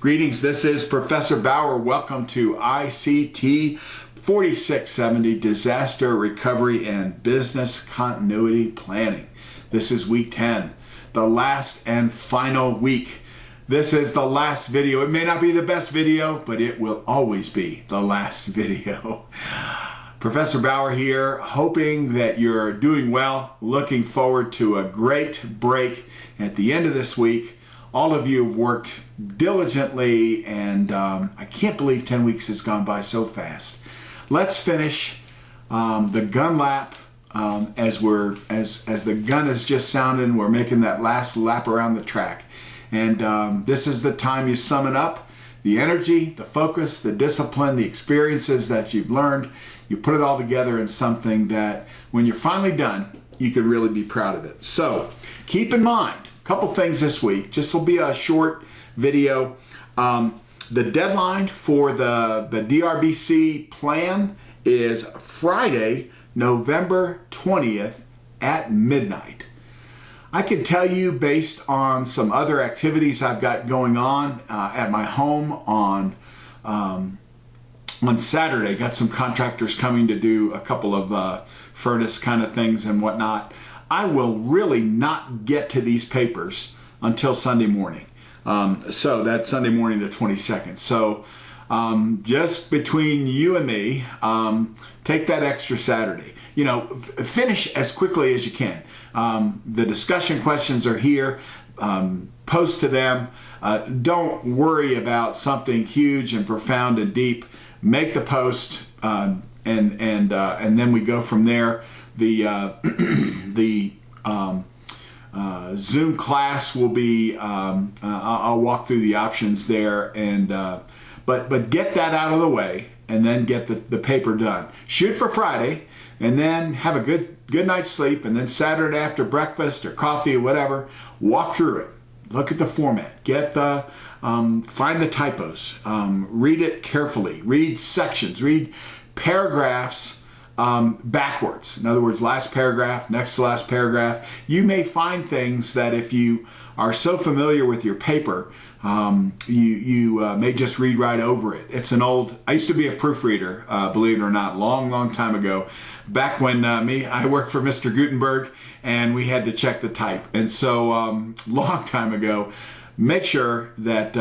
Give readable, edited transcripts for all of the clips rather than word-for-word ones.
Greetings, this is Professor Bauer. Welcome to ICT 4670, Disaster Recovery and Business Continuity Planning. This is week 10, the last and final week. This is the last video. It may not be the best video, but it will always be the last video. Professor Bauer here, hoping that you're doing well, looking forward to a great break at the end of this week. All of you have worked diligently, and I can't believe 10 weeks has gone by so fast. Let's finish the gun lap as the gun is just sounding. We're making that last lap around the track, and this is the time you sum it up. The energy, the focus, the discipline, the experiences that you've learned, you put it all together in something that when you're finally done, you can really be proud of it. So keep in mind, couple things this week. This will be a short video. The deadline for the DRBC plan is Friday, November 20th at midnight. I can tell you, based on some other activities I've got going on at my home on Saturday, got some contractors coming to do a couple of furnace kind of things and whatnot. I will really not get to these papers until Sunday morning. So that's Sunday morning the 22nd. So just between you and me, take that extra Saturday. You know, finish as quickly as you can. The discussion questions are here. Post to them. Don't worry about something huge and profound and deep. Make the post, and then we go from there. The Zoom class will be, I'll walk through the options there, and but get that out of the way and then get the paper done. Shoot for Friday and then have a good night's sleep, and then Saturday after breakfast or coffee or whatever, walk through it. Look at the format, get the, find the typos, read it carefully, read sections, read paragraphs backwards. In other words, last paragraph, next to last paragraph. You may find things that if you are so familiar with your paper, you may just read right over it. It's an old, I used to be a proofreader, believe it or not, long time ago. Back when I worked for Mr. Gutenberg and we had to check the type. And so long time ago, make sure that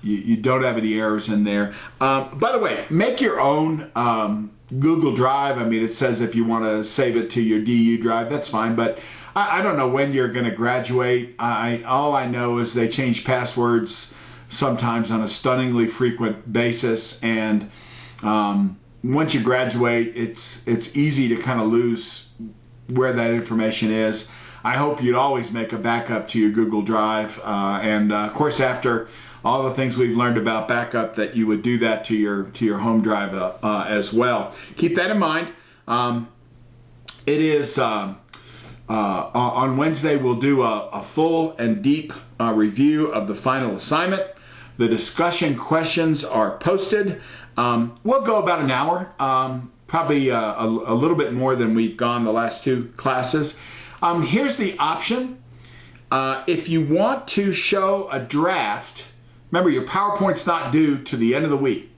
you don't have any errors in there. By the way, make your own Google Drive. I mean, it says if you want to save it to your DU drive, that's fine. But I don't know when you're going to graduate. All I know is they change passwords sometimes on a stunningly frequent basis. And once you graduate, it's easy to kind of lose where that information is. I hope you'd always make a backup to your Google Drive. And of course, after all the things we've learned about backup, that you would do that to your home drive as well. Keep that in mind. It is on Wednesday, we'll do a full and deep review of the final assignment. The discussion questions are posted. We'll go about an hour, probably a little bit more than we've gone the last two classes. Here's the option. If you want to show a draft, remember, your PowerPoint's not due to the end of the week.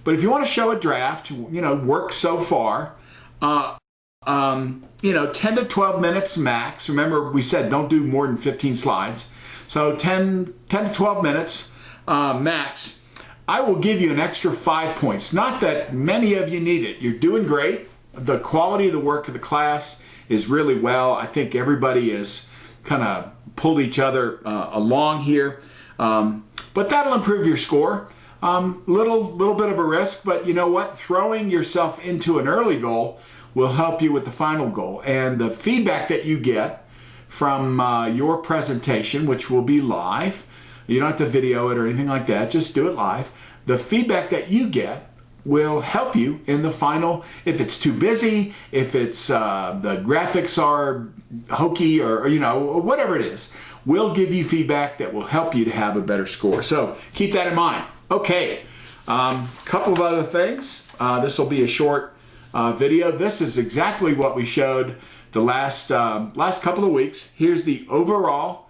But if you want to show a draft, you know, work so far, you know, 10 to 12 minutes max. Remember, we said don't do more than 15 slides. So 10 to 12 minutes max. I will give you an extra 5 points. Not that many of you need it. You're doing great. The quality of the work of the class is really well. I think everybody is kind of pulled each other along here. But that'll improve your score. Little bit of a risk, but you know what? Throwing yourself into an early goal will help you with the final goal. And the feedback that you get from your presentation, which will be live, you don't have to video it or anything like that, just do it live. The feedback that you get will help you in the final. If it's too busy, if it's the graphics are hokey, or you know, whatever it is, we'll give you feedback that will help you to have a better score. So keep that in mind. Okay, couple of other things. This will be a short video. This is exactly what we showed the last couple of weeks. Here's the overall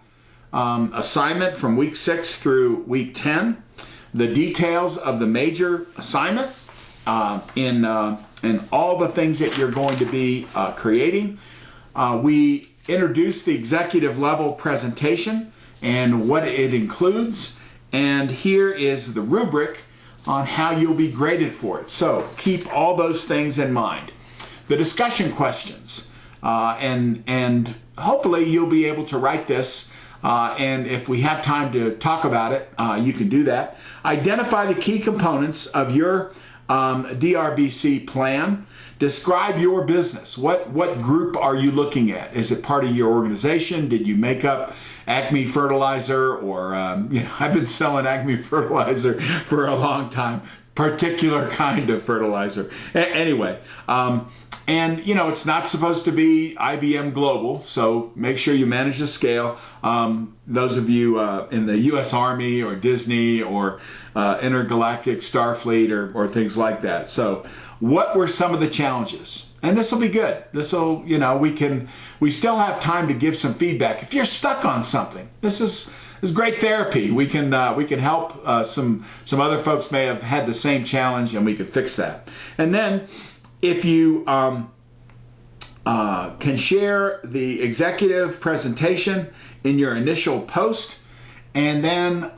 assignment from week 6 through week 10. the details of the major assignment, in all the things that you're going to be creating. We introduced the executive level presentation and what it includes. And here is the rubric on how you'll be graded for it. So keep all those things in mind. The discussion questions, and hopefully you'll be able to write this, and if we have time to talk about it, you can do that. Identify the key components of your DRBC plan. Describe your business. What group are you looking at? Is it part of your organization? Did you make up Acme Fertilizer, or I've been selling Acme Fertilizer for a long time, particular kind of fertilizer. Anyway, and it's not supposed to be IBM Global, so make sure you manage the scale. Those of you in the U.S. Army or Disney or Intergalactic Starfleet or things like that. So what were some of the challenges? And this will be good. This will, we still have time to give some feedback. If you're stuck on something, this is great therapy. We can help. Some other folks may have had the same challenge, and we can fix that. And then, if you can share the executive presentation in your initial post, and then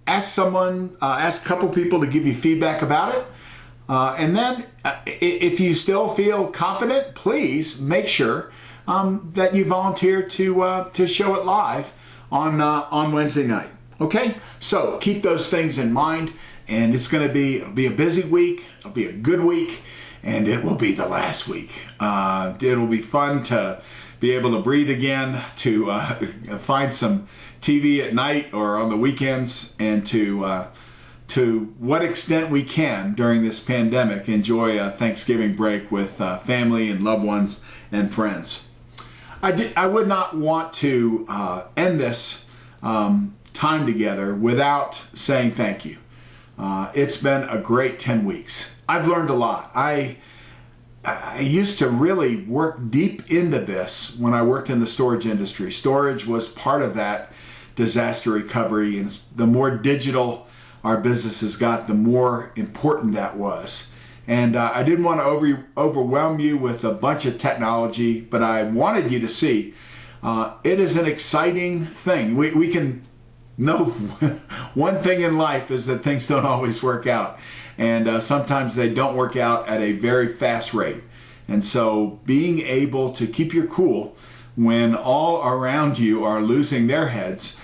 ask a couple people to give you feedback about it. And then if you still feel confident, please make sure that you volunteer to show it live on Wednesday night. Okay? So keep those things in mind, and it's going to be a busy week. It'll be a good week, and it will be the last week. It'll be fun to be able to breathe again, to find some TV at night or on the weekends, and to what extent we can during this pandemic enjoy a Thanksgiving break with family and loved ones and friends. I would not want to end this time together without saying thank you. It's been a great 10 weeks. I've learned a lot. I used to really work deep into this when I worked in the storage industry. Storage was part of that disaster recovery, and the more digital our businesses got, the more important that was. And I didn't want to overwhelm you with a bunch of technology, but I wanted you to see it is an exciting thing. We can know one thing in life is that things don't always work out. And sometimes they don't work out at a very fast rate. And so being able to keep your cool when all around you are losing their heads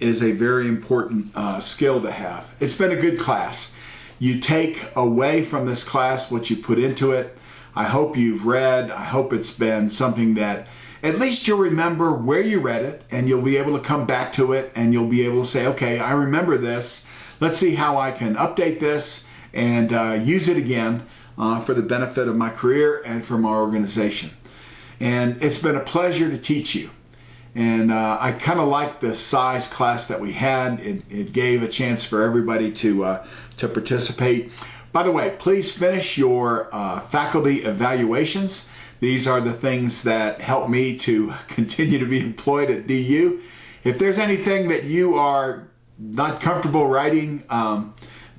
is a very important skill to have. It's been a good class. You take away from this class what you put into it. I hope you've read. I hope it's been something that at least you'll remember where you read it, and you'll be able to come back to it, and you'll be able to say, okay, I remember this. Let's see how I can update this and use it again for the benefit of my career and for my organization. And it's been a pleasure to teach you. And I kind of like the size class that we had. It gave a chance for everybody to participate. By the way, please finish your faculty evaluations. These are the things that help me to continue to be employed at DU. If there's anything that you are not comfortable writing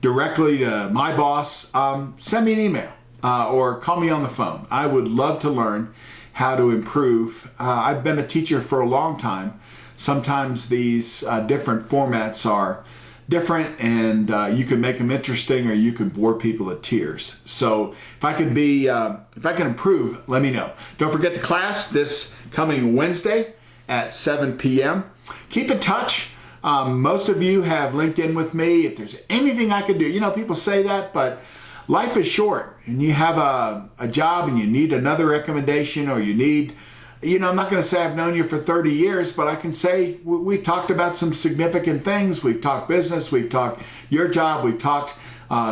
directly to my boss, send me an email or call me on the phone. I would love to learn how to improve. I've been a teacher for a long time. Sometimes these different formats are different, and you can make them interesting, or you can bore people to tears. So if I can improve, let me know. Don't forget the class this coming Wednesday at 7 p.m. Keep in touch. Most of you have linked in with me. If there's anything I can do, people say that, but life is short, and you have a job and you need another recommendation, or you need, I'm not going to say I've known you for 30 years, but I can say we've talked about some significant things. We've talked business, we've talked your job, we've talked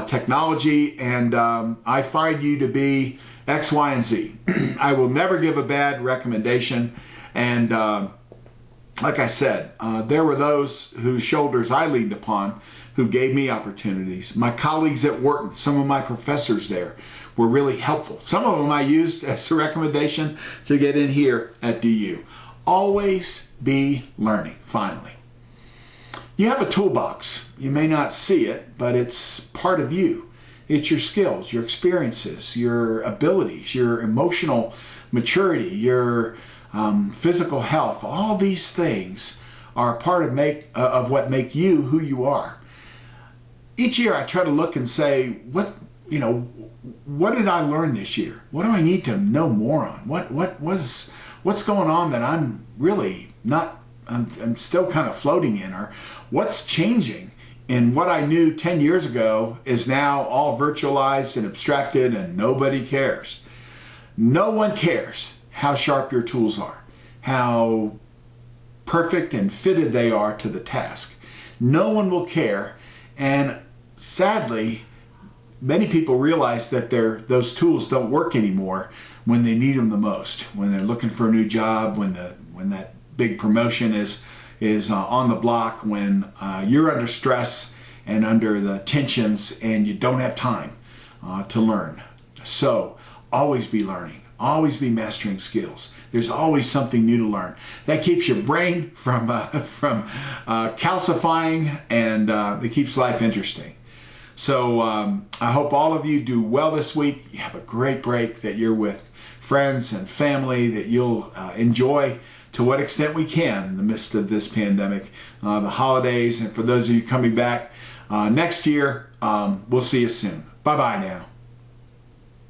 technology, and I find you to be X, Y, and Z. I will never give a bad recommendation. And like I said, there were those whose shoulders I leaned upon who gave me opportunities. My colleagues at Wharton, some of my professors there were really helpful. Some of them I used as a recommendation to get in here at DU. Always be learning, finally. You have a toolbox. You may not see it, but it's part of you. It's your skills, your experiences, your abilities, your emotional maturity, your physical health. All these things are a part of what make you who you are. Each year I try to look and say, what did I learn this year? What do I need to know more on? What's going on that I'm really not, I'm still kind of floating in, or what's changing in what I knew 10 years ago is now all virtualized and abstracted and nobody cares. No one cares how sharp your tools are, how perfect and fitted they are to the task. No one will care, and sadly, many people realize that those tools don't work anymore when they need them the most, when they're looking for a new job, when that big promotion is on the block, when you're under stress and under the tensions and you don't have time to learn. So always be learning, always be mastering skills. There's always something new to learn. That keeps your brain from calcifying, and it keeps life interesting. So I hope all of you do well this week. You have a great break, that you're with friends and family, that you'll enjoy to what extent we can in the midst of this pandemic, the holidays, and for those of you coming back next year, we'll see you soon. Bye-bye now.